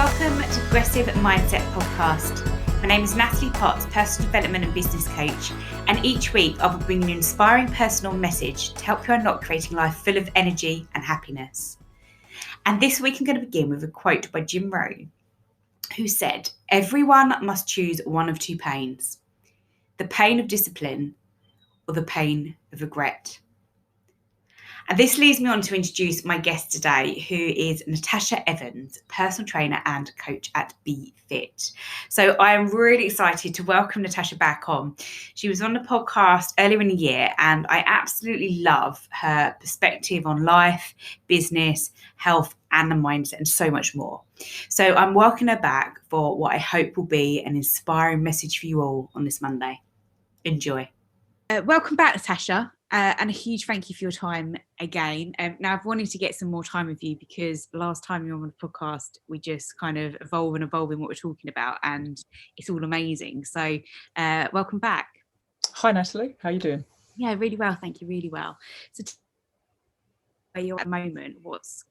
Welcome to Progressive Mindset Podcast. My name is Natalie Potts, personal development and business coach, and each week I will bring you an inspiring personal message to help you unlock creating a life full of energy and happiness. And this week I'm going to begin with a quote by Jim Rohn, who said, "Everyone must choose one of two pains, the pain of discipline or the pain of regret." And this leads me on to introduce my guest today, who is Natasha Evans, personal trainer and coach at Be Fit. So I am really excited to welcome Natasha back on. She was on the podcast earlier in the year, and I absolutely love her perspective on life, business, health, and the mindset, and so much more. So I'm welcoming her back for what I hope will be an inspiring message for you all on this Monday. Enjoy. Welcome back, Natasha. And a huge thank you for your time again. Now, I've wanted to get some more time with you because last time you were on the podcast, we just kind of evolve in what we're talking about, and it's all amazing. So welcome back. Hi, Natalie. How are you doing? Yeah, really well. Thank you. Really well. So where you're at the moment, what's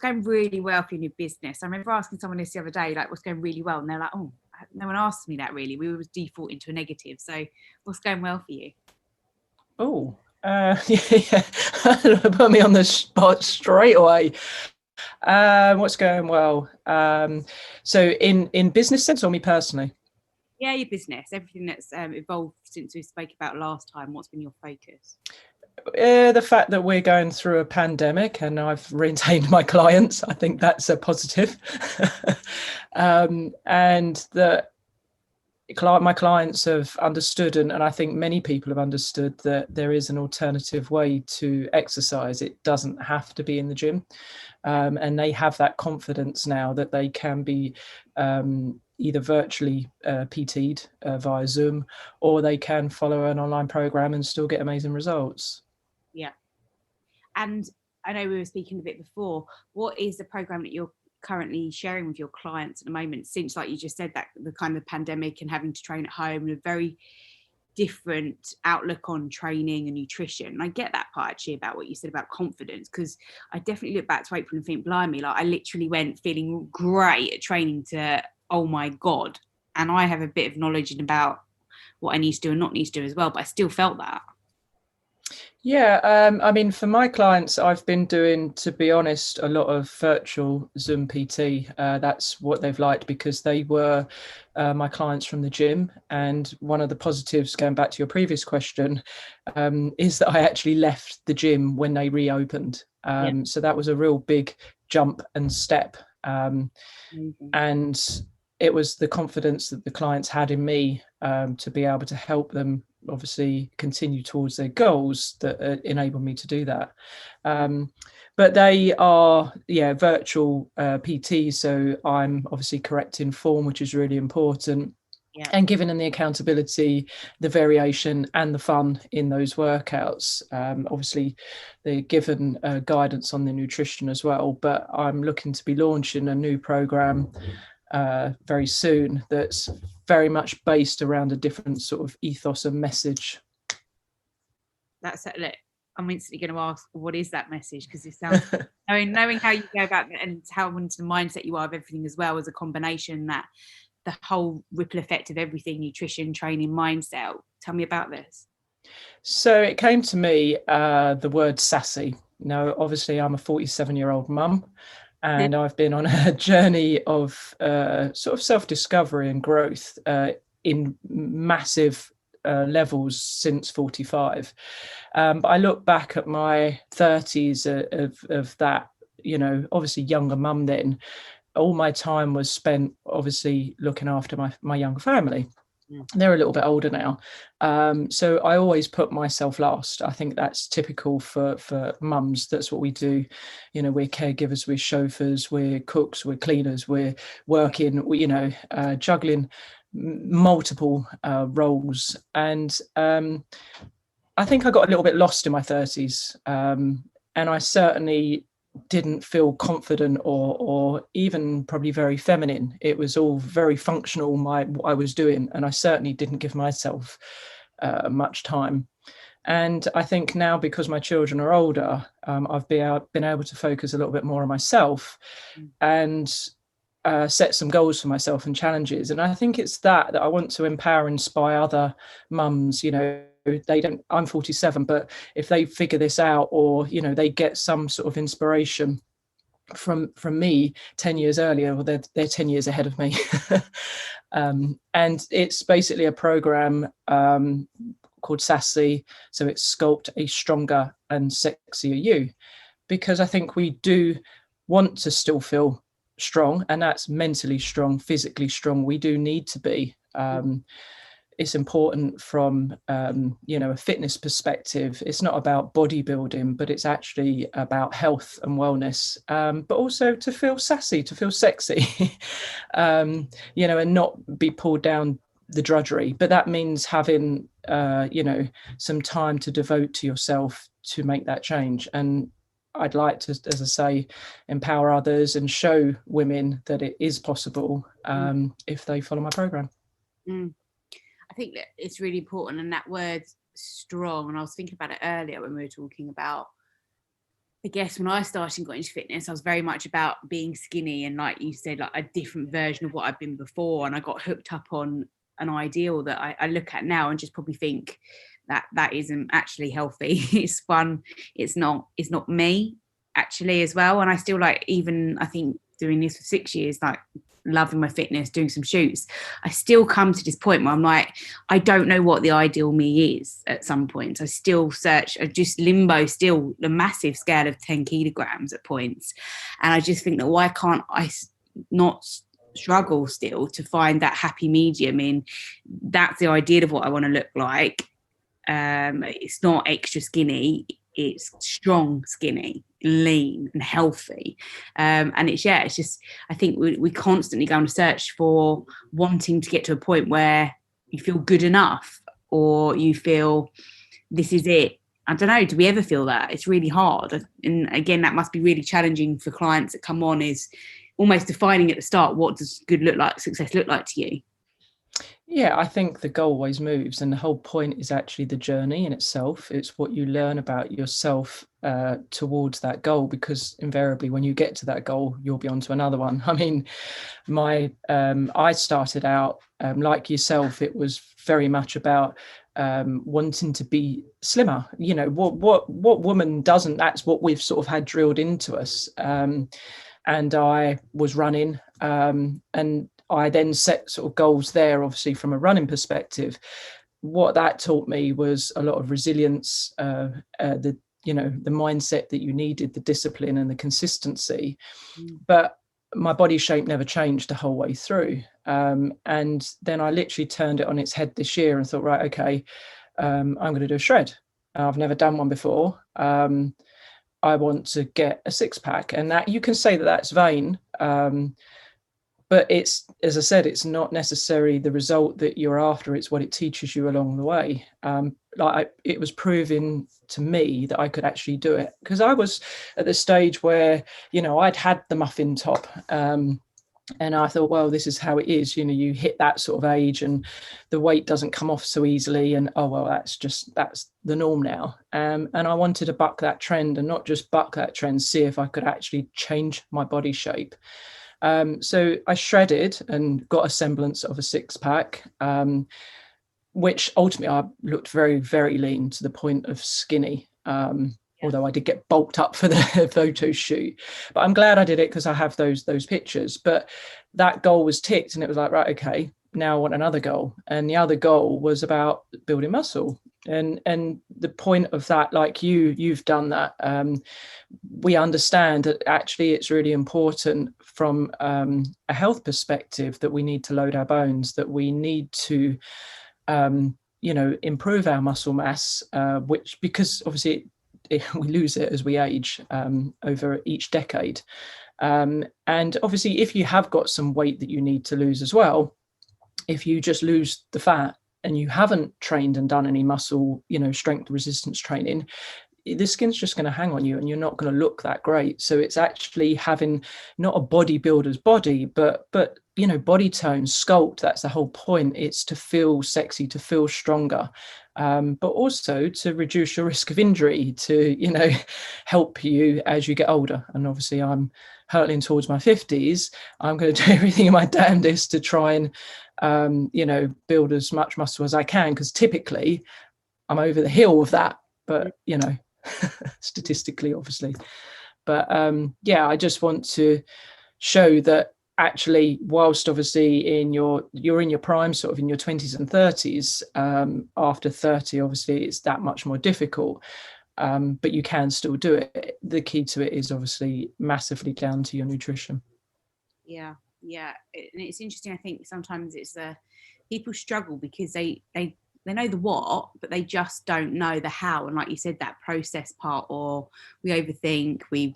going really well for your business? I remember asking someone this the other day, like, what's going really well? And they're like, oh, no one asked me that really. We always default into a negative. So what's going well for you? Oh, yeah. Put me on the spot straight away. What's going well? So in business sense or me personally? Yeah, your business, everything that's evolved since we spoke about last time. What's been your focus? The fact that we're going through a pandemic and I've retained my clients, I think that's a positive. And that my clients have understood, and I think many people have understood, that there is an alternative way to exercise. It doesn't have to be in the gym. And they have that confidence now that they can be either virtually PT'd via Zoom, or they can follow an online program and still get amazing results. Yeah. And I know we were speaking a bit before. What is the program that you're currently sharing with your clients at the moment, since, like you just said, that the kind of pandemic and having to train at home, and a very different outlook on training and nutrition? And I get that part actually about what you said about confidence, because I definitely look back to April and think, blimey, like I literally went feeling great at training to, oh my God. And I have a bit of knowledge about what I need to do and not need to do as well, but I still felt that. Yeah, I mean, for my clients, I've been doing, to be honest, a lot of virtual Zoom PT. That's what they've liked, because they were my clients from the gym. And one of the positives, going back to your previous question, is that I actually left the gym when they reopened. So that was a real big jump and step. And it was the confidence that the clients had in me to be able to help them obviously continue towards their goals that enabled me to do that. But they are, virtual PTs. So I'm obviously correcting form, which is really important. Yeah. And giving them the accountability, the variation and the fun in those workouts. Obviously, they're given guidance on the nutrition as well. But I'm looking to be launching a new program very soon that's very much based around a different sort of ethos and message. That's it. I'm instantly going to ask, what is that message? Because it sounds, knowing how you go about it and how into the mindset you are of everything as well, as a combination, that the whole ripple effect of everything, nutrition, training, mindset. Tell me about this. So it came to me, the word sassy. Now, obviously, I'm a 47-year-old mum. And I've been on a journey of sort of self-discovery and growth in massive levels since 45. But I look back at my 30s of that, obviously younger mum then. All my time was spent obviously looking after my young family. They're a little bit older now. So I always put myself last. I think that's typical for mums. That's what we do. We're caregivers, we're chauffeurs, we're cooks, we're cleaners, we're working, juggling multiple roles. And I think I got a little bit lost in my 30s. And I certainly didn't feel confident or even probably very feminine. It was all very functional, what I was doing, and I certainly didn't give myself much time. And I think now, because my children are older, I've been able to focus a little bit more on myself. And set some goals for myself and challenges. And I think it's that I want to empower and inspire other mums. They don't, I'm 47, but if they figure this out, or they get some sort of inspiration from me 10 years earlier, well, they're 10 years ahead of me. And it's basically a program called Sassy. So it's Sculpt a Stronger and Sexier You, because I think we do want to still feel strong, and that's mentally strong, physically strong. We do need to be. It's important from a fitness perspective. It's not about bodybuilding, but it's actually about health and wellness, but also to feel sassy, to feel sexy, and not be pulled down the drudgery. But that means having some time to devote to yourself to make that change. And I'd like to, as I say, empower others and show women that it is possible if they follow my program. I think that it's really important, and that word strong, and I was thinking about it earlier when we were talking about, I guess when I started and got into fitness, I was very much about being skinny, and like you said, like a different version of what I've been before, and I got hooked up on an ideal that I look at now and just probably think that isn't actually healthy. It's fun, it's not me actually as well. And I still I think doing this for 6 years, loving my fitness, doing some shoots, I still come to this point where I'm like, I don't know what the ideal me is at some points. I still search, I just limbo still the massive scale of 10 kilograms at points. And I just think that why can't I not struggle still to find that happy medium in that's the ideal of what I want to look like. It's not extra skinny, it's strong, skinny, lean and healthy. And it's just, I think we constantly go on a search for wanting to get to a point where you feel good enough, or you feel this is it. I don't know, do we ever feel that? It's really hard. And again, that must be really challenging for clients that come on, is almost defining at the start, what does good look like, success look like to you? Yeah, I think the goal always moves, and the whole point is actually the journey in itself. It's what you learn about yourself towards that goal, because invariably when you get to that goal, you'll be on to another one. I mean, I started out like yourself. It was very much about wanting to be slimmer. What woman doesn't? That's what we've sort of had drilled into us. And I was running, and I then set sort of goals there, obviously from a running perspective. What that taught me was a lot of resilience, the mindset that you needed, the discipline and the consistency. But my body shape never changed the whole way through. And then I literally turned it on its head this year and thought, right, okay, I'm going to do a shred. I've never done one before. I want to get a six pack, and that you can say that that's vain. But it's, as I said, it's not necessarily the result that you're after. It's what it teaches you along the way. It was proving to me that I could actually do it, because I was at the stage where, I'd had the muffin top, and I thought, well, this is how it is. You hit that sort of age and the weight doesn't come off so easily. And, oh, well, that's the norm now. And I wanted to buck that trend, and not just buck that trend, see if I could actually change my body shape. So I shredded and got a semblance of a six pack, which ultimately I looked very, very lean, to the point of skinny. Although I did get bulked up for the photo shoot, but I'm glad I did it, because I have those pictures. But that goal was ticked, and it was like, right, okay, now I want another goal. And the other goal was about building muscle. And the point of that, like you've done that, we understand that actually it's really important from a health perspective, that we need to load our bones, that we need to improve our muscle mass, which, because obviously we lose it as we age over each decade. And obviously, if you have got some weight that you need to lose as well, if you just lose the fat and you haven't trained and done any muscle, strength resistance training, the skin's just going to hang on you, and you're not going to look that great. So it's actually having not a bodybuilder's body, but body tone, sculpt. That's the whole point. It's to feel sexy, to feel stronger. but also to reduce your risk of injury, to, help you as you get older. And obviously I'm hurtling towards my 50s. I'm going to do everything in my damnedest to try and, build as much muscle as I can, because typically I'm over the hill with that, but, statistically, obviously. But I just want to show that actually, whilst obviously you're in your prime, sort of in your 20s and 30s, after 30, obviously it's that much more difficult, but you can still do it. The key to it is obviously massively down to your nutrition. Yeah. And it's interesting. I think sometimes it's people struggle because they know the what, but they just don't know the how. And like you said, that process part, or we overthink, we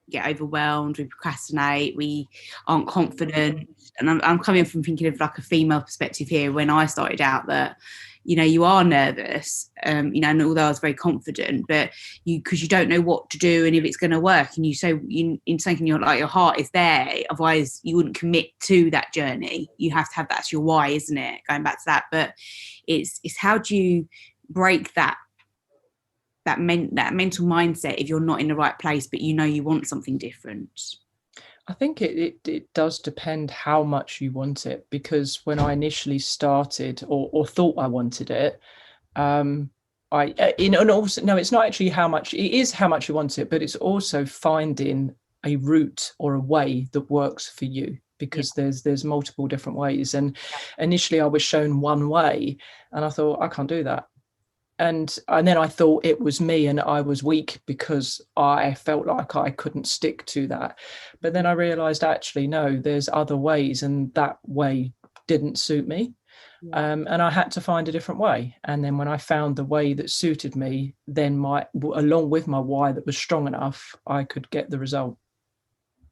get overwhelmed, we procrastinate, we aren't confident. And I'm coming from thinking of like a female perspective here. When I started out, that you are nervous, and although I was very confident, but because you don't know what to do and if it's going to work, and in something your heart is there, otherwise you wouldn't commit to that journey. You have to have that's your why, isn't it? Going back to that, but it's how do you break that mental mindset if you're not in the right place, but you want something different? I think it does depend how much you want it, because when I initially started or thought I wanted it, and also, no, it's not actually how much, it is how much you want it, but it's also finding a route or a way that works for you, because there's multiple different ways. And initially I was shown one way and I thought, I can't do that. And then I thought it was me and I was weak because I felt like I couldn't stick to that. But then I realized, actually, no, there's other ways, and that way didn't suit me. And I had to find a different way. And then when I found the way that suited me, then along with my why that was strong enough, I could get the result.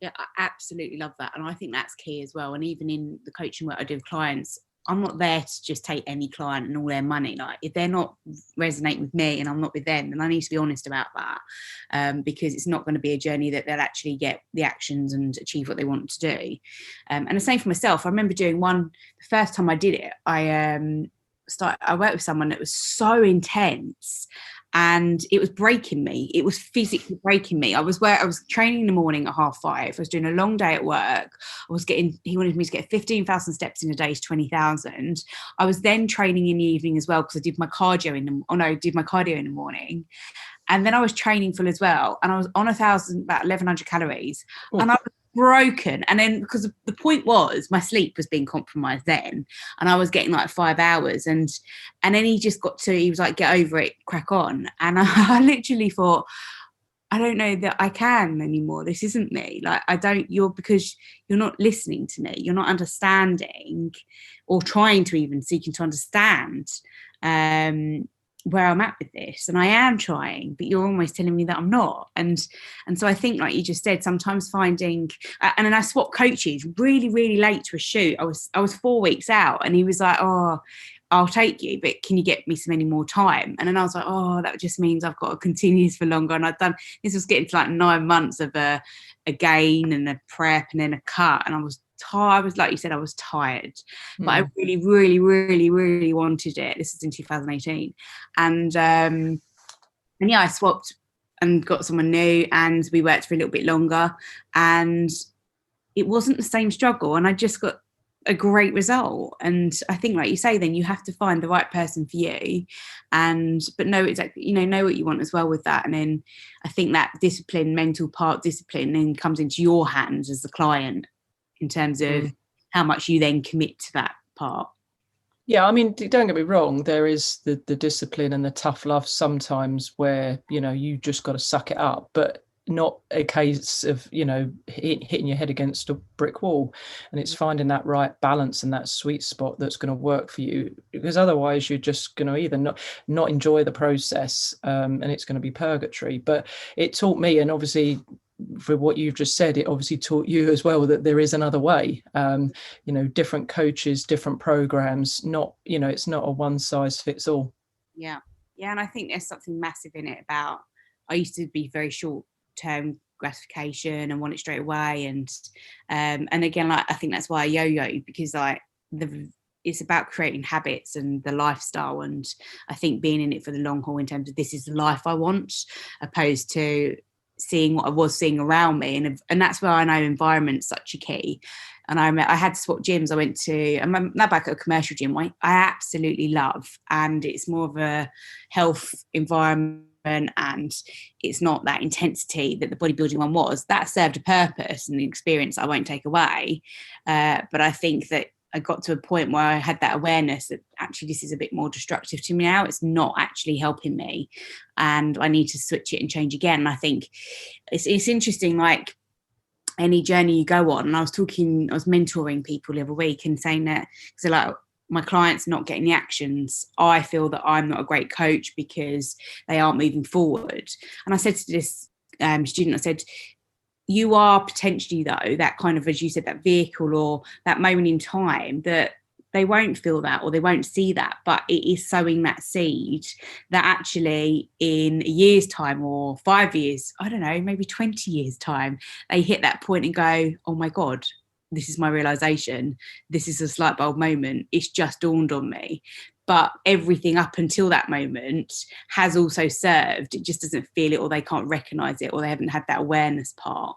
Yeah, I absolutely love that. And I think that's key as well. And even in the coaching work I do with clients, I'm not there to just take any client and all their money. Like, if they're not resonating with me and I'm not with them, then I need to be honest about that, because it's not going to be a journey that they'll actually get the actions and achieve what they want to do. And the same for myself. I remember doing the first time I did it, I worked with someone that was so intense, and it was breaking me. It was physically breaking me. I was training in the morning at 5:30. I was doing a long day at work. He wanted me to get 15,000 steps in a day to 20,000. I was then training in the evening as well, because I did my cardio in the morning. And then I was training full as well. And I was on about 1,100 calories. Ooh. And I was broken. And then, because the point was, my sleep was being compromised then, and I was getting like 5 hours. And then he was like, get over it, crack on. And I literally thought, I don't know that I can anymore. This isn't me. Like, because you're not listening to me. You're not understanding, or trying to even seeking to understand where I'm at with this. And I am trying, but you're almost telling me that I'm not. And so I think, like you just said, sometimes finding, and then I swapped coaches really, really late to a shoot. I was 4 weeks out, and he was like, oh, I'll take you, but can you get me some any more time? And then I was like, oh, that just means I've got to continue this for longer. And this was getting to like 9 months of a gain and a prep and then a cut. And I was tired. I was, like you said, I was tired, but I really, really, really, really wanted it. This was in 2018. And I swapped and got someone new, and we worked for a little bit longer, and it wasn't the same struggle. And I just got a great result. And I think, like you say, then you have to find the right person for you, but know exactly, know what you want as well with that. And then I think that mental part discipline then comes into your hands as the client, in terms of how much you then commit to that part. Yeah, I mean, don't get me wrong, there is the discipline and the tough love sometimes where, you just got to suck it up, but not a case of, hitting your head against a brick wall. And it's finding that right balance and that sweet spot that's going to work for you, because otherwise you're just going to either not enjoy the process, and it's going to be purgatory. But it taught me, and obviously for what you've just said, it obviously taught you as well that there is another way. Different coaches, different programs, it's not a one size fits all. Yeah. And I think there's something massive in it about, I used to be very short term gratification and want it straight away, and again, like, I think that's why I yo-yo, because like it's about creating habits and the lifestyle, and I think being in it for the long haul in terms of this is the life I want, opposed to seeing what I was seeing around me. And that's where I know environment's such a key. And I had to swap gyms. I'm now back at a commercial gym I absolutely love, and it's more of a health environment, and it's not that intensity that the bodybuilding one was. That served a purpose and the experience I won't take away, but I think that I got to a point where I had that awareness that actually this is a bit more destructive to me now. It's not actually helping me, and I need to switch it and change again. And I think it's interesting, like any journey you go on. And I was mentoring people the other week and saying that, because like, my clients not getting the actions, I feel that I'm not a great coach because they aren't moving forward. And I said to this student, I said, you are potentially, though, that kind of, as you said, that vehicle or that moment in time that they won't feel that or they won't see that, but it is sowing that seed that actually in a year's time or 5 years, I don't know, maybe 20 years time, they hit that point and go, oh my God, this is my realization. This is a light bulb moment. It's just dawned on me. But everything up until that moment has also served. It just doesn't feel it, or they can't recognize it, or they haven't had that awareness part.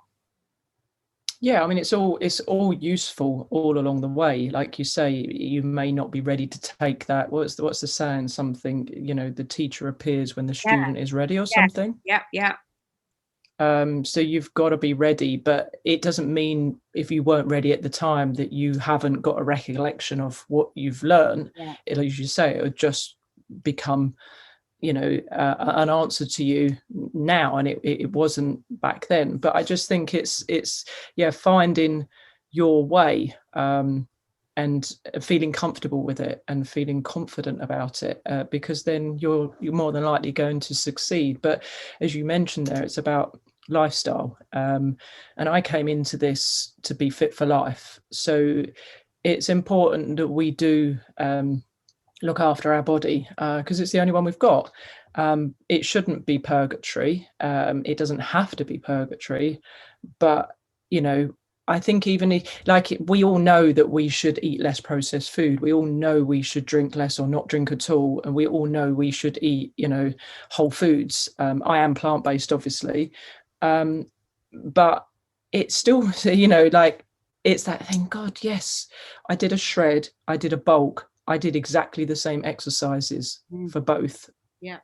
Yeah, I mean, it's all useful all along the way. Like you say, you may not be ready to take that. What's the saying? Something, the teacher appears when the student is ready, or something. Yeah. So you've got to be ready, but it doesn't mean if you weren't ready at the time that you haven't got a recollection of what you've learned. Yeah. As you say, it'll just become, an answer to you now, and it wasn't back then. But I just think it's finding your way, and feeling comfortable with it and feeling confident about it, because then you're more than likely going to succeed. But as you mentioned there, it's about lifestyle, and I came into this to be fit for life, so it's important that we do look after our body, because it's the only one we've got. It shouldn't be purgatory. It doesn't have to be purgatory, but I think even we all know that we should eat less processed food. We all know we should drink less or not drink at all. And we all know we should eat, whole foods. I am plant-based, obviously. But it's still, it's that thing, God, yes, I did a shred, I did a bulk, I did exactly the same exercises for both. Yeah.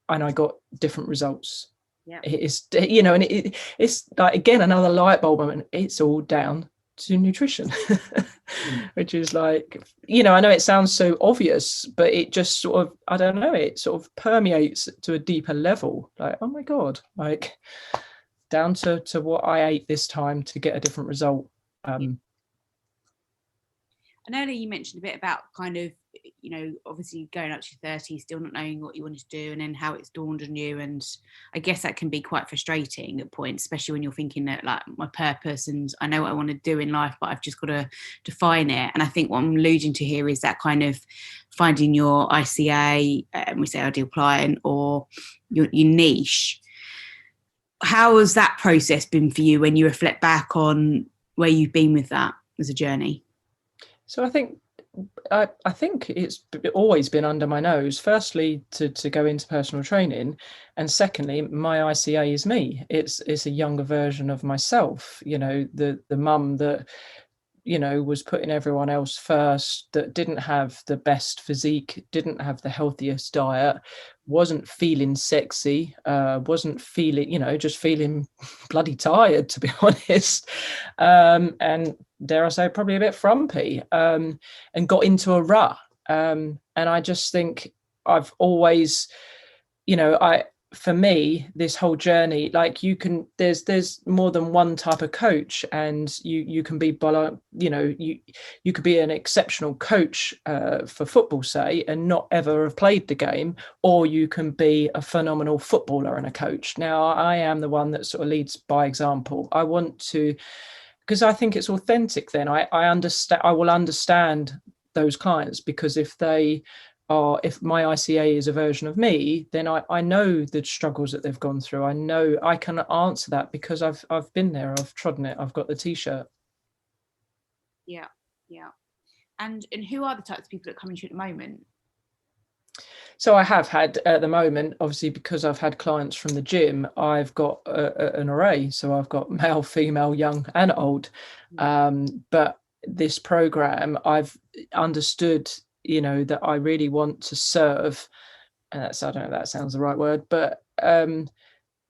And I got different results. Yeah. It's, and it's like, again, another light bulb moment. It's all down to nutrition, which is like, I know it sounds so obvious, but it just sort of, I don't know, it sort of permeates to a deeper level. Like, oh my God, like down to what I ate this time to get a different result. And earlier you mentioned a bit about kind of, obviously going up to your 30s, still not knowing what you wanted to do, and then how it's dawned on you. And I guess that can be quite frustrating at points, especially when you're thinking that, like, my purpose and I know what I want to do in life, but I've just got to define it. And I think what I'm alluding to here is that kind of finding your ICA, and we say ideal client, or your niche. How has that process been for you when you reflect back on where you've been with that as a journey? So I think it's always been under my nose. Firstly, to go into personal training, and secondly, my ICA is me. It's a younger version of myself. The mum that was putting everyone else first, that didn't have the best physique, didn't have the healthiest diet, wasn't feeling sexy, wasn't feeling, just feeling bloody tired, to be honest. And dare I say, probably a bit frumpy, and got into a rut. And I just think I've always, for me, this whole journey, like there's more than one type of coach, and you can be, you could be an exceptional coach for football, say, and not ever have played the game, or you can be a phenomenal footballer and a coach. Now, I am the one that sort of leads by example. I want to, because I think it's authentic. Then I will understand those clients, because if my ICA is a version of me, then I know the struggles that they've gone through. I know I can answer that because I've been there, I've trodden it, I've got the t-shirt. Yeah. And who are the types of people that come into you at the moment? So I have had at the moment, obviously, because I've had clients from the gym, I've got an array. So I've got male, female, young and old. But this program, I've understood, that I really want to serve, and I don't know if that sounds the right word, but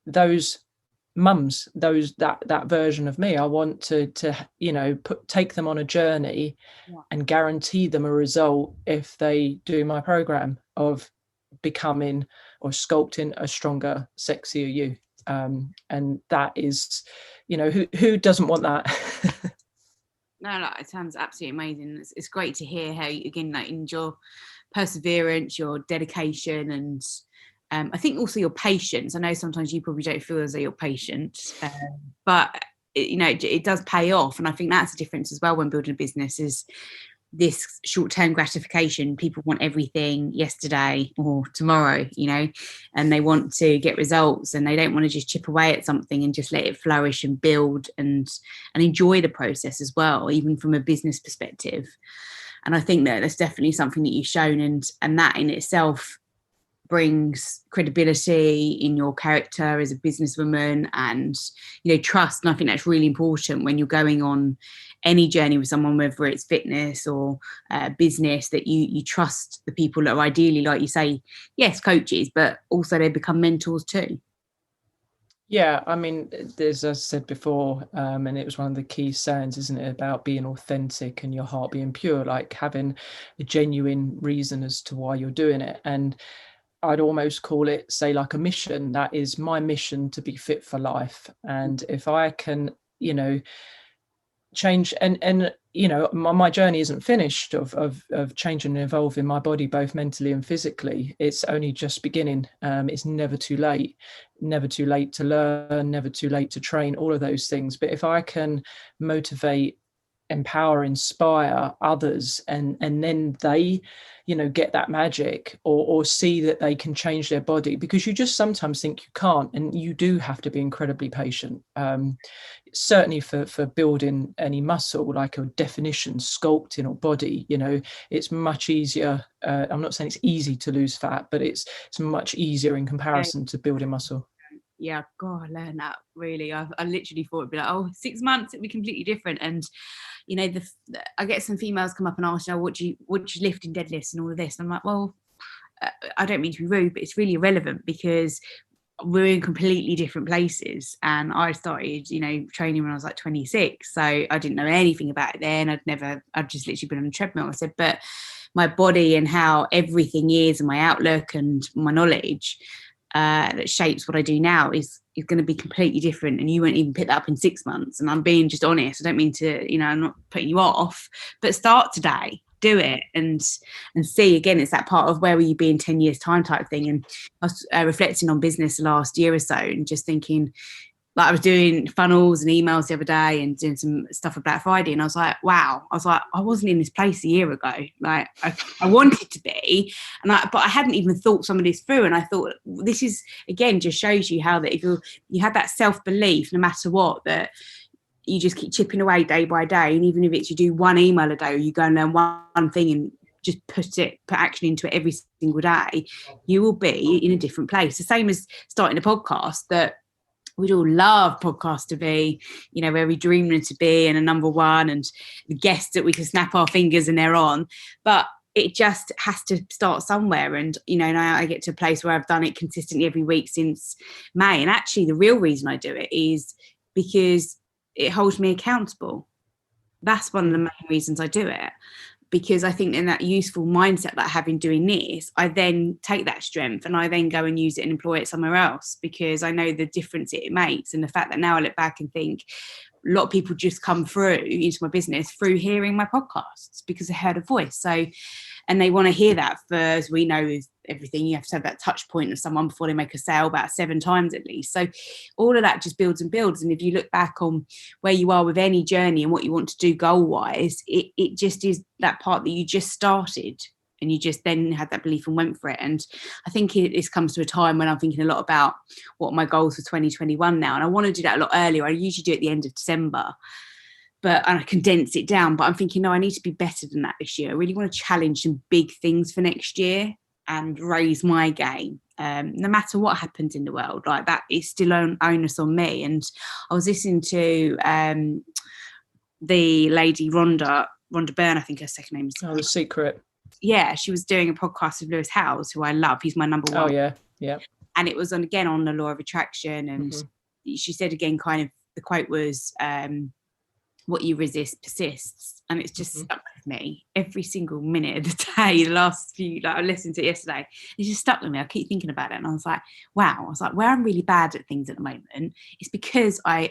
those mums, that version of me. I want to take them on a journey and guarantee them a result if they do my program of becoming or sculpting a stronger, sexier you. And that is, who doesn't want that? No, it sounds absolutely amazing. It's great to hear how, again, like in your perseverance, your dedication, and I think also your patience. I know sometimes you probably don't feel as though you're patient, but it does pay off. And I think that's the difference as well when building a business, is this short-term gratification. People want everything yesterday or tomorrow, and they want to get results, and they don't want to just chip away at something and just let it flourish and build and enjoy the process as well, even from a business perspective. And I think that that's definitely something that you've shown, and that in itself brings credibility in your character as a businesswoman, and trust. And I think that's really important when you're going on any journey with someone, whether it's fitness or business, that you trust the people that are ideally, like you say, yes, coaches, but also they become mentors too. Yeah, I mean, there's, as I said before, and it was one of the key sayings, isn't it, about being authentic and your heart being pure, like having a genuine reason as to why you're doing it. And I'd almost call it, say, like a mission. That is my mission, to be fit for life. And if I can, change and my journey isn't finished of changing and evolving my body, both mentally and physically. It's only just beginning. It's never too late to learn, never too late to train, all of those things. But if I can motivate, empower, inspire others, and then they get that magic, or see that they can change their body, because you just sometimes think you can't, and you do have to be incredibly patient. Certainly for building any muscle, like a definition, sculpting or body, it's much easier. I'm not saying it's easy to lose fat, but it's much easier in comparison to building muscle. Yeah, God, I learned that really. I literally thought it'd be like, 6 months, it'd be completely different. And I get some females come up and ask, what do you lift in deadlifts and all of this? And I'm like, well, I don't mean to be rude, but it's really irrelevant, because we're in completely different places. And I started, training when I was like 26. So I didn't know anything about it then. I'd just literally been on a treadmill. I said, but my body and how everything is, and my outlook and my knowledge that shapes what I do now is going to be completely different, and you won't even pick that up in 6 months. And I'm being just honest. I don't mean to, I'm not putting you off, but start today, do it, and see. Again, it's that part of where will you be in 10 years time type thing. And I was reflecting on business the last year or so, and just thinking, like, I was doing funnels and emails the other day and doing some stuff for Black Friday, and I was like, wow, I wasn't in this place a year ago. Like, I wanted to be, but I hadn't even thought some of this through. And I thought, this is, again, just shows you how that if you have that self-belief, no matter what, that you just keep chipping away day by day. And even if it's you do one email a day, or you go and learn one thing and just put action into it every single day, you will be in a different place. The same as starting a podcast, that we'd all love podcasts to be, where we dream them to be, and a number one, and the guests that we can snap our fingers and they're on. But it just has to start somewhere. And, now I get to a place where I've done it consistently every week since May. And actually the real reason I do it is because it holds me accountable. That's one of the main reasons I do it. Because I think in that useful mindset that I have in doing this, I then take that strength and I then go and use it and employ it somewhere else, because I know the difference it makes. And the fact that now I look back and think, a lot of people just come through into my business through hearing my podcasts, because they heard a voice. So, and they want to hear that. For, as we know, with everything, you have to have that touch point of someone before they make a sale, about 7 times at least. So all of that just builds and builds. And if you look back on where you are with any journey and what you want to do goal wise, it just is that part that you just started, and you just then had that belief and went for it. And I think this comes to a time when I'm thinking a lot about what my goals for 2021 now. And I want to do that a lot earlier. I usually do it at the end of December. and I condensed it down, but I'm thinking, no, I need to be better than that this year. I really want to challenge some big things for next year and raise my game. No matter what happens in the world, like that is still onus on me. And I was listening to the lady Rhonda Byrne, I think her second name is. Oh, The Secret. Yeah, she was doing a podcast with Lewis Howes, who I love. He's my number one. Oh yeah. And it was on the law of attraction, and she said again, kind of the quote was, "What you resist persists," and it's just stuck with me every single minute of the day. The last few, like I listened to it yesterday, it just stuck with me. I keep thinking about it, and I was like, wow. I was like, where I'm really bad at things at the moment is because I'm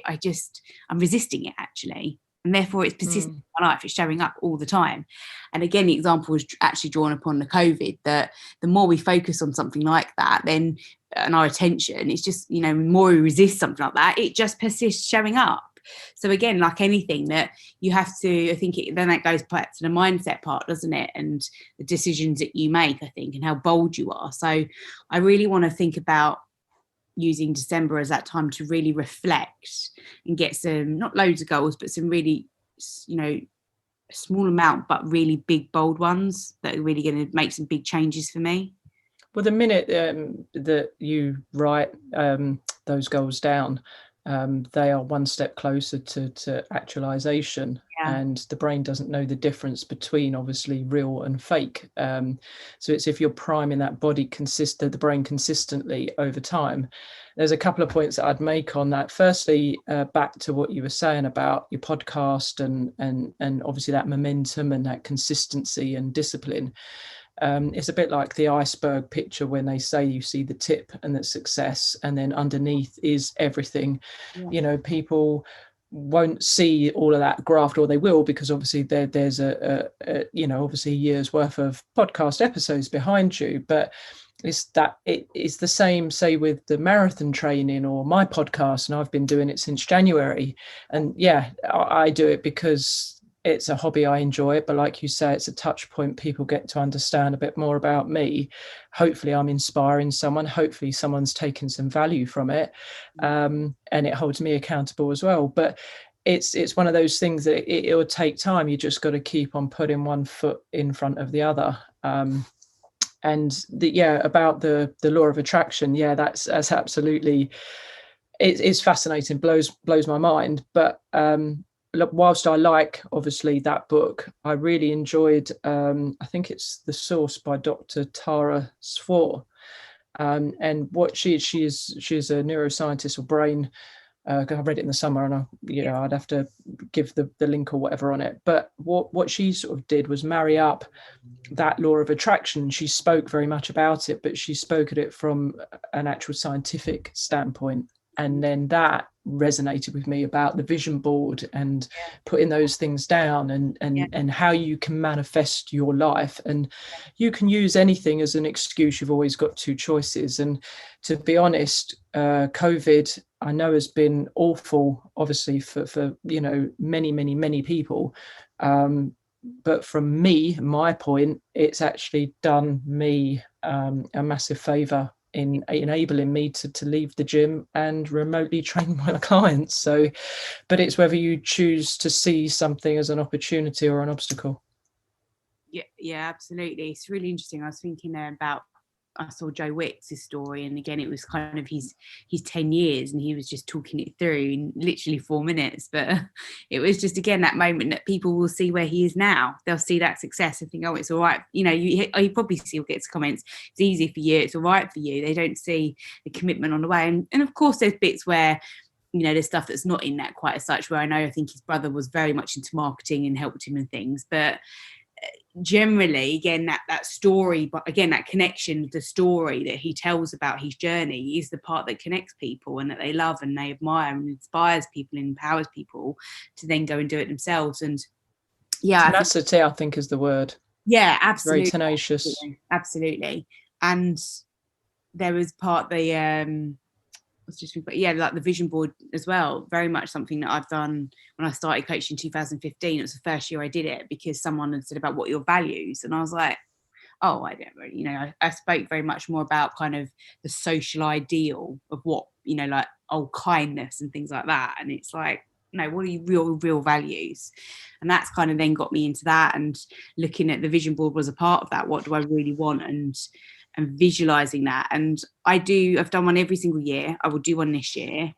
resisting it actually. And therefore it's persistent in my life. It's showing up all the time. And again, the example was actually drawn upon the COVID, that the more we focus on something like that, then and our attention, it's just, the more we resist something like that, it just persists showing up. So again, like anything that you have to, I think then that goes back to the mindset part, doesn't it? And the decisions that you make, I think, and how bold you are. So I really want to think about using December as that time to really reflect and get some, not loads of goals, but some really, a small amount, but really big, bold ones that are really going to make some big changes for me. Well, the minute that you write those goals down, they are one step closer to actualization. And the brain doesn't know the difference between obviously real and fake. So it's if you're priming that the brain consistently over time. There's a couple of points that I'd make on that. Firstly, back to what you were saying about your podcast and obviously that momentum and that consistency and discipline. It's a bit like the iceberg picture when they say you see the tip and the success, and then underneath is everything. People won't see all of that graft, or they will, because obviously there's obviously a year's worth of podcast episodes behind you. But it's the same, say, with the marathon training or my podcast, and I've been doing it since January. And I do it because it's a hobby. I enjoy it, but like you say, it's a touch point. People get to understand a bit more about me. Hopefully I'm inspiring someone. Hopefully someone's taken some value from it, and it holds me accountable as well. But it's one of those things that it will take time. You just got to keep on putting one foot in front of the other. And about the law of attraction, that's absolutely, it's fascinating, blows my mind. But whilst I like obviously that book, I really enjoyed I think it's The Source by Dr. Tara Swore, and what she's a neuroscientist or brain. I read it in the summer, and I'd have to give the link or whatever on it. But what she sort of did was marry up that law of attraction. She spoke very much about it, but she spoke at it from an actual scientific standpoint. And then that resonated with me about the vision board and putting those things down and how you can manifest your life. And you can use anything as an excuse. You've always got two choices. And to be honest, COVID, I know, has been awful, obviously, for many people. But from me, my point, it's actually done me a massive favor in enabling me to leave the gym and remotely train my clients. So, but it's whether you choose to see something as an opportunity or an obstacle. Yeah, absolutely. It's really interesting. I was thinking I saw Joe Wicks' story, and again, it was kind of his 10 years, and he was just talking it through in literally 4 minutes. But it was just, again, that moment that people will see where he is now. They'll see that success and think, oh, it's all right. You probably still get comments, it's easy for you, it's all right for you. They don't see the commitment on the way. And of course, there's bits where, there's stuff that's not in that quite as such, where I think his brother was very much into marketing and helped him and things. But generally, again, that story, but again, that connection, the story that he tells about his journey is the part that connects people and that they love and they admire and inspires people and empowers people to then go and do it themselves. And tenacity, I think, is the word. Yeah, absolutely. Very tenacious. Absolutely. And there was part like the vision board as well, very much something that I've done when I started coaching in 2015. It was the first year I did it because someone had said about what are your values, and I was like, oh, I don't really, I spoke very much more about kind of the social ideal of what, like kindness and things like that. And it's like, what are your real values? And that's kind of then got me into that, and looking at the vision board was a part of that. What do I really want? And visualizing that. And I've done one every single year. I will do one this year.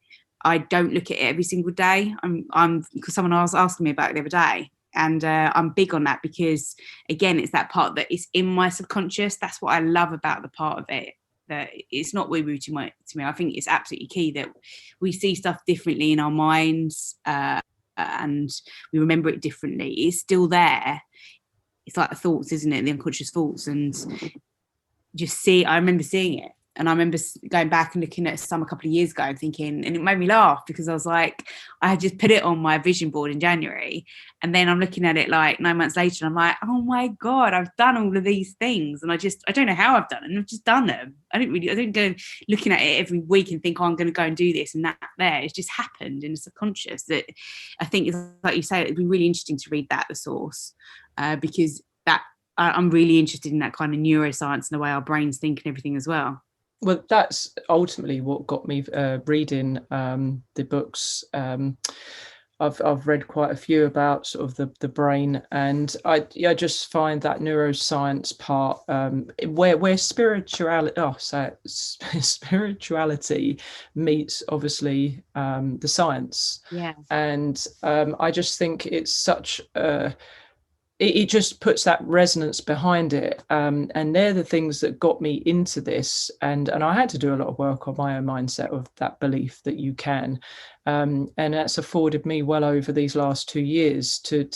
I don't look at it every single day. I'm because someone was asking me about it the other day, and I'm big on that, because again, it's that part that is in my subconscious. That's what I love about the part of it, that it's not woo-woo to me. I think it's absolutely key that we see stuff differently in our minds, and we remember it differently. It's still there. It's like the thoughts, isn't it? The unconscious thoughts. And I remember seeing it, and I remember going back and looking at some a couple of years ago and thinking, and it made me laugh, because I was like, I had just put it on my vision board in January, and then I'm looking at it like 9 months later, and I'm like, oh my God, I've done all of these things, and I don't know how I've done them. I've just done them. I don't go looking at it every week and think, oh, I'm going to go and do this and that there. It's just happened in the subconscious. That I think is, like you say, it'd be really interesting to read that, the source, because I'm really interested in that kind of neuroscience and the way our brains think and everything as well. Well, that's ultimately what got me reading the books. I've read quite a few about sort of the brain, and I just find that neuroscience part where spirituality meets obviously the science. Yeah. And I just think it's such it just puts that resonance behind it, and they're the things that got me into this, and I had to do a lot of work on my own mindset of that belief that you can, and that's afforded me well over these last 2 years to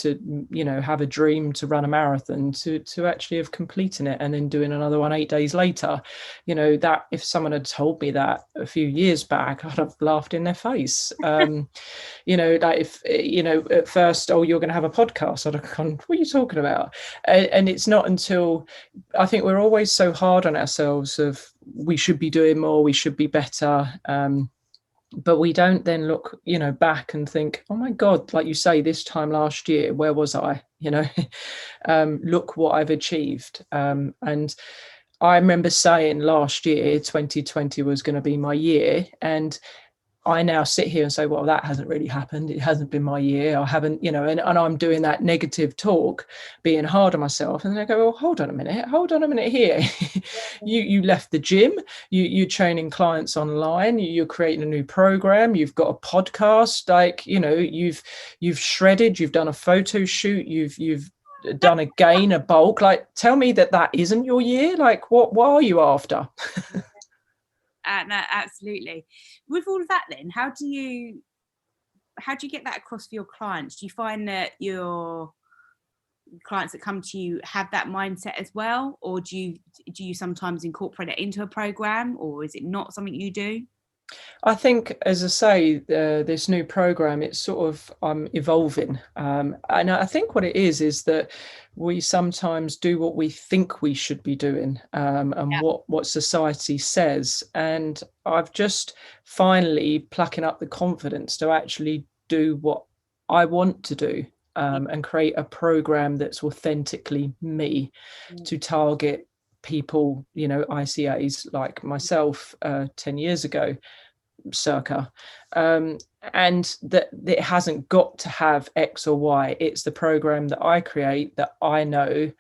have a dream to run a marathon, to actually have completing it, and then doing another one 8 days later. That if someone had told me that a few years back, I'd have laughed in their face. Like if at first, oh, you're going to have a podcast, I'd have gone, what are you talking about? And it's not until, I think we're always so hard on ourselves of we should be doing more, we should be better, but we don't then look back and think, oh my God, like you say, this time last year, where was I? Look what I've achieved. And I remember saying last year 2020 was going to be my year, and I now sit here and say, well, that hasn't really happened. It hasn't been my year. I haven't, and I'm doing that negative talk, being hard on myself. And then I go, well, hold on a minute here. You left the gym, you're training clients online, you're creating a new program, you've got a podcast, like, you've shredded, you've done a photo shoot, you've done a gain, a bulk. Like, tell me that isn't your year. Like, what are you after? No, absolutely. With all of that, then, how do you get that across for your clients? Do you find that your clients that come to you have that mindset as well, or do you sometimes incorporate it into a program, or is it not something you do? I think, as I say, this new program, it's sort of evolving. And I think what it is that we sometimes do what we think we should be doing, and what society says. And I've just finally plucking up the confidence to actually do what I want to do, and create a program that's authentically me, to target people, ICAs like myself 10 years ago, circa, and that it hasn't got to have X or Y. It's the program that I create that I know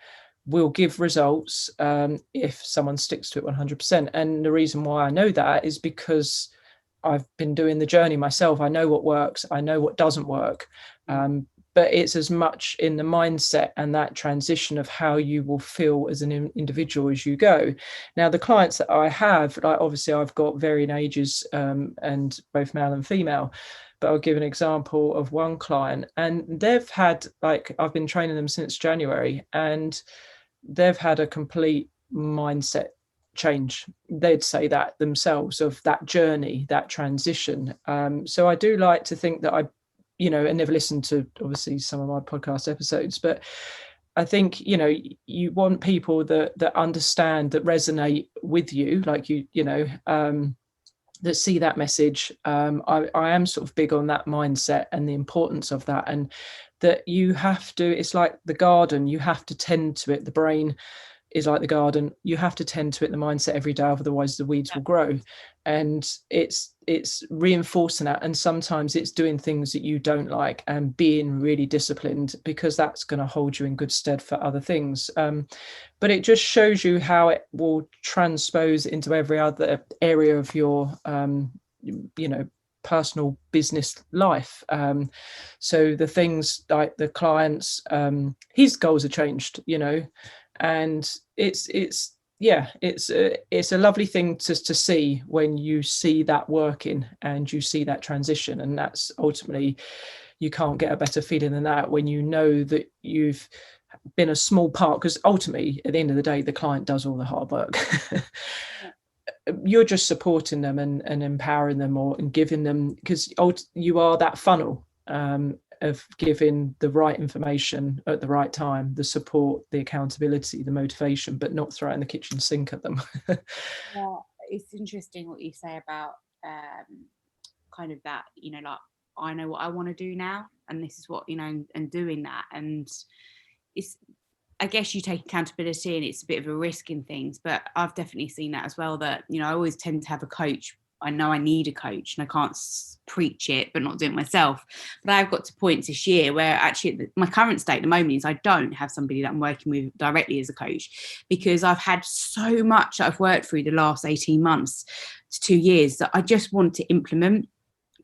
will give results if someone sticks to it 100%. And the reason why I know that is because I've been doing the journey myself. I know what works, I know what doesn't work, but it's as much in the mindset and that transition of how you will feel as an individual as you go. Now, the clients that I have, like, obviously I've got varying ages, and both male and female, but I'll give an example of one client, and they've had, like, I've been training them since January, and they've had a complete mindset change. They'd say that themselves, of that journey, that transition. So I do like to think that and never listened to obviously some of my podcast episodes, but I think, you want people that understand, that resonate with you, like that see that message. I am sort of big on that mindset and the importance of that, and that you have to, it's like the garden, you have to tend to it. The brain is like the garden. You have to tend to it, the mindset every day, otherwise the weeds will grow. And it's reinforcing that. And sometimes it's doing things that you don't like and being really disciplined, because that's going to hold you in good stead for other things. But it just shows you how it will transpose into every other area of your, personal business life. So the things like the clients, his goals are changed, and it's a lovely thing to see when you see that working and you see that transition. And that's ultimately, you can't get a better feeling than that, when you know that you've been a small part, because ultimately at the end of the day the client does all the hard work. You're just supporting them and empowering them, and giving them, because you are that funnel of giving the right information at the right time, the support, the accountability, the motivation, but not throwing the kitchen sink at them. Yeah, it's interesting what you say about kind of that, like, I know what I want to do now, and this is what, and doing that. And it's, I guess you take accountability, and it's a bit of a risk in things, but I've definitely seen that as well, that, I always tend to have a coach. I know I need a coach, and I can't preach it, but not do it myself. But I've got to points this year where actually my current state at the moment is I don't have somebody that I'm working with directly as a coach, because I've had so much that I've worked through the last 18 months to 2 years that I just want to implement,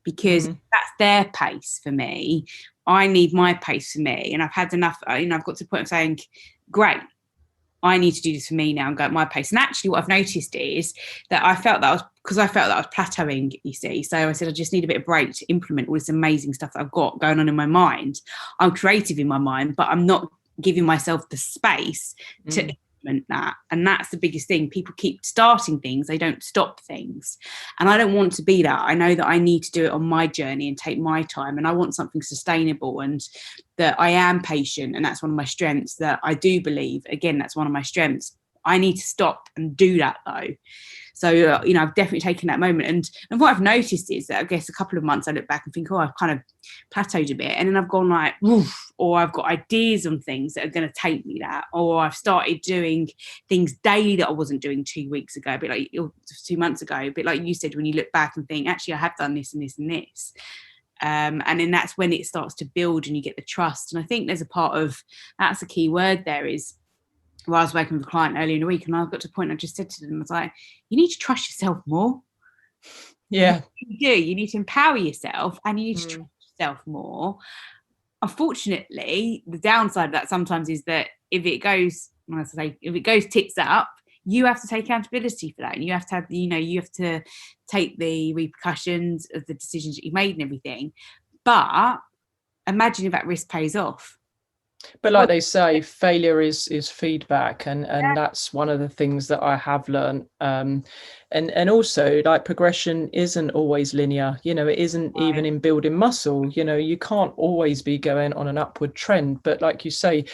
because that's their pace for me. I need my pace for me. And I've had enough, I've got to the point of saying, great, I need to do this for me now and go at my pace. And actually what I've noticed is that I felt that I was plateauing, you see. So I said, I just need a bit of break to implement all this amazing stuff that I've got going on in my mind. I'm creative in my mind, but I'm not giving myself the space to implement that. And that's the biggest thing. People keep starting things, they don't stop things. And I don't want to be that. I know that I need to do it on my journey and take my time. And I want something sustainable, and that I am patient. And that's one of my strengths, that I do believe, again, that's one of my strengths. I need to stop and do that though. So, I've definitely taken that moment. And what I've noticed is that I guess a couple of months I look back and think, I've kind of plateaued a bit. And then I've gone like, oof, or I've got ideas on things that are going to take me that. Or I've started doing things daily that I wasn't doing 2 weeks ago, a bit like 2 months ago, a bit like you said, when you look back and think, actually, I have done this and this and this. And then that's when it starts to build and you get the trust. And I think there's a part of, that's a key word there, is, well, I was working with a client earlier in the week, and I got to a point, I just said to them, I was like, you need to trust yourself more. Yeah. You need to empower yourself, and you need to trust yourself more. Unfortunately, the downside of that sometimes is that if it goes tits up, you have to take accountability for that. And you have to have, you have to take the repercussions of the decisions that you've made and everything. But imagine if that risk pays off. But like they say, failure is feedback, and that's one of the things that I have learned. And also, like, progression isn't always linear. It isn't even in building muscle. You can't always be going on an upward trend. But like you say,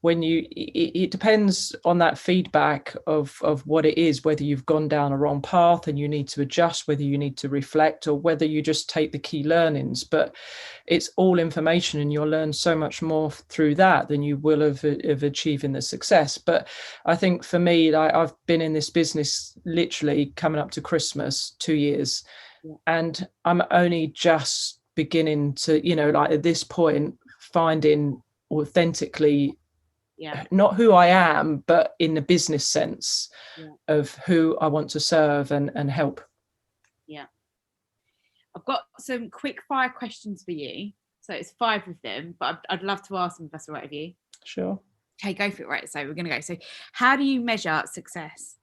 when it depends on that feedback of what it is, whether you've gone down a wrong path and you need to adjust, whether you need to reflect, or whether you just take the key learnings. But it's all information, and you'll learn so much more through that than you will of achieving the success. But I think for me, I've been in this business literally coming up to Christmas 2 years, and I'm only just beginning to, like at this point, finding authentically not who I am, but in the business sense of who I want to serve and help. Yeah. I've got some quick fire questions for you. So it's 5 of them, but I'd love to ask them if that's all right with you. Sure. Okay, go for it. Right. So we're going to go. So how do you measure success?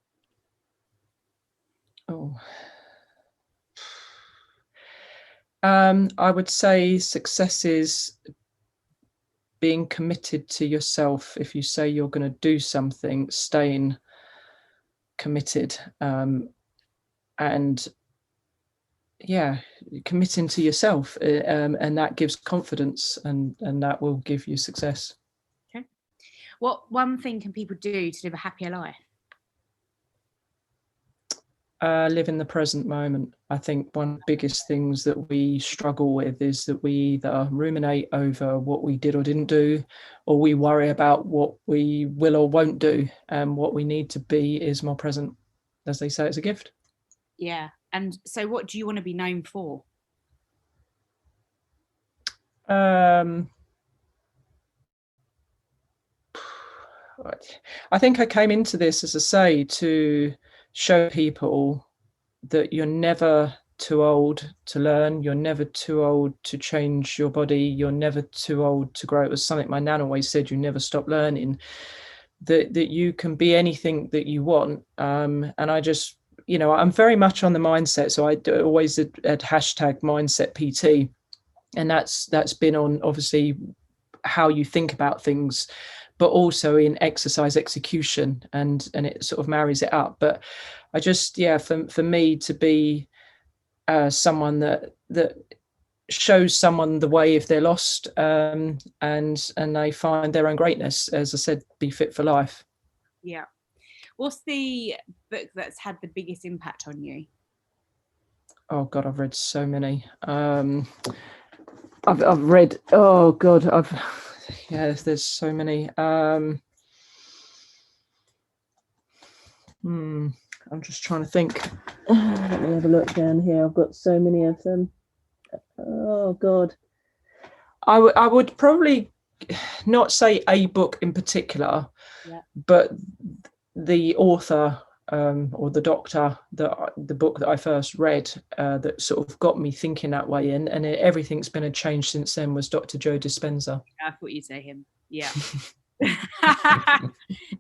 I would say success is being committed to yourself. If you say you're going to do something, staying committed, and committing to yourself, and that gives confidence, and that will give you success. Okay. What one thing can people do to live a happier life? Live in the present moment. I think one of the biggest things that we struggle with is that we either ruminate over what we did or didn't do, or we worry about what we will or won't do. And what we need to be is more present. As they say, it's a gift. Yeah. And so what do you want to be known for? I think I came into this, as I say, to show people that you're never too old to learn. You're never too old to change your body. You're never too old to grow. It was something my nan always said, you never stop learning, that you can be anything that you want. And I just, I'm very much on the mindset. So I always had hashtag mindset PT. And that's been on, obviously, how you think about things, but also in exercise execution, and it sort of marries it up. But I just, for me to be someone that shows someone the way if they're lost, and they find their own greatness, as I said, be fit for life. Yeah. What's the book that's had the biggest impact on you? Oh God, I've read so many. I've read, oh God, there's so many. I'm just trying to think. Let me have a look down here. I've got so many of them. Oh God. I would probably not say a book in particular, but the author, or the doctor, the book that I first read, that sort of got me thinking that way, and everything's been a change since then, was Dr. Joe Dispenza. I thought you'd say him. Yeah.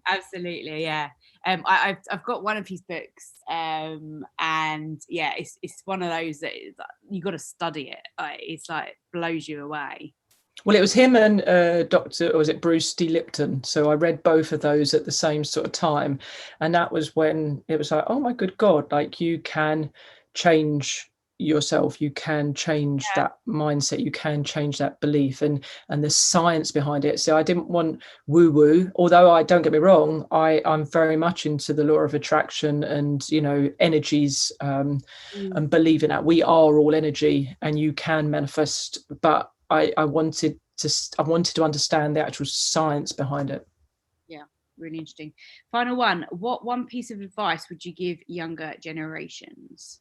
Absolutely. Yeah. I've got one of his books, and yeah, it's one of those that you got to study it. It's like blows you away. Well, it was him and was it Bruce D. Lipton? So I read both of those at the same sort of time, and that was when it was like, oh my good God, like you can change yourself, you can change that mindset, you can change that belief, and the science behind it. So I didn't want woo-woo, although I don't get me wrong, I'm very much into the law of attraction and energies, and believing that we are all energy and you can manifest, but I wanted to understand the actual science behind it. Yeah, really interesting. Final one. What one piece of advice would you give younger generations?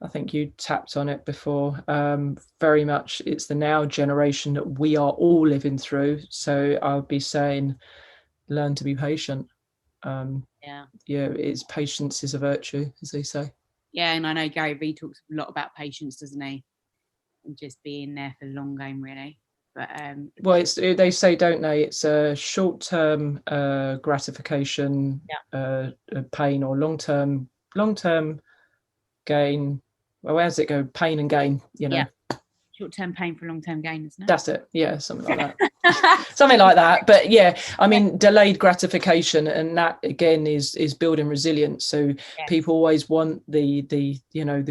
I think you tapped on it before. Very much it's the now generation that we are all living through. So I would be saying, learn to be patient. It's patience is a virtue, as they say. Yeah, and I know Gary Vee talks a lot about patience, doesn't he? And just being there for the long game, really. But well, they say, don't they, it's a short-term gratification, pain, or long-term gain. Well, where does it go? Pain and gain, short-term pain for long-term gain, isn't it? That's it. Yeah, something like that. Something like that. But yeah, I mean, delayed gratification, and that again is building resilience. So people always want the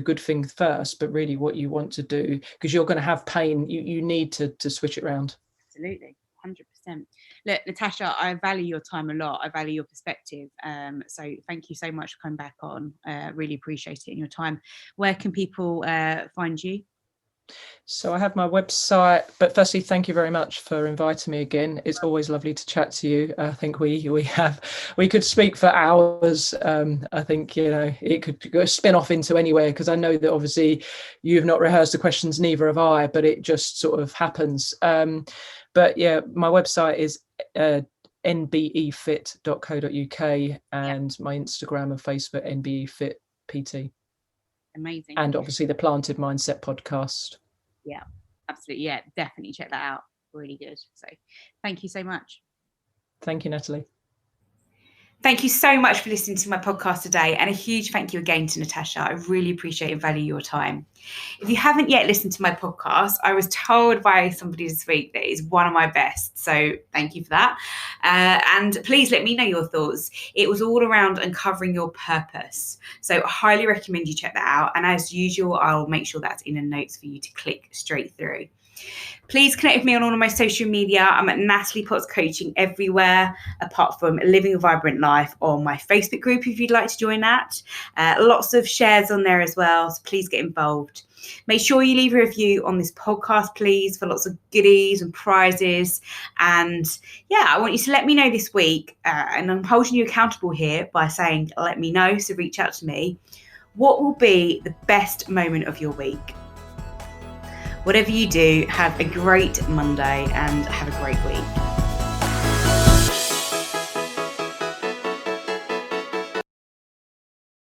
good thing first, but really what you want to do, because you're going to have pain, you need to switch it around. Absolutely, 100%. Look, Natasha, I value your time a lot. I value your perspective. So thank you so much for coming back on. Really appreciate it in your time. Where can people find you? So I have my website, but firstly, thank you very much for inviting me again. It's always lovely to chat to you. I think we could speak for hours. I think, it could go spin off into anywhere, because I know that obviously you've not rehearsed the questions, neither have I, but it just sort of happens. But yeah, my website is nbefit.co.uk, and my Instagram and Facebook, nbefitpt. Amazing. And obviously the Planted Mindset podcast. Yeah, absolutely. Yeah, definitely check that out. Really good. So thank you so much. Thank you, Natalie. Thank you so much for listening to my podcast today, and a huge thank you again to Natasha. I really appreciate and value your time. If you haven't yet listened to my podcast, I was told by somebody this week that it's one of my best, so thank you for that. And please let me know your thoughts. It was all around uncovering your purpose, so I highly recommend you check that out, and as usual, I'll make sure that's in the notes for you to click straight through. Please connect with me on all of my social media. I'm at Natalie Potts Coaching everywhere, apart from Living a Vibrant Life. life on my Facebook group if you'd like to join that. Lots of shares on there as well, so please get involved. Make sure you leave a review on this podcast, please, for lots of goodies and prizes. And yeah, I want you to let me know this week, and I'm holding you accountable here by saying, let me know, so reach out to me. What will be the best moment of your week? Whatever you do, have a great Monday and have a great week.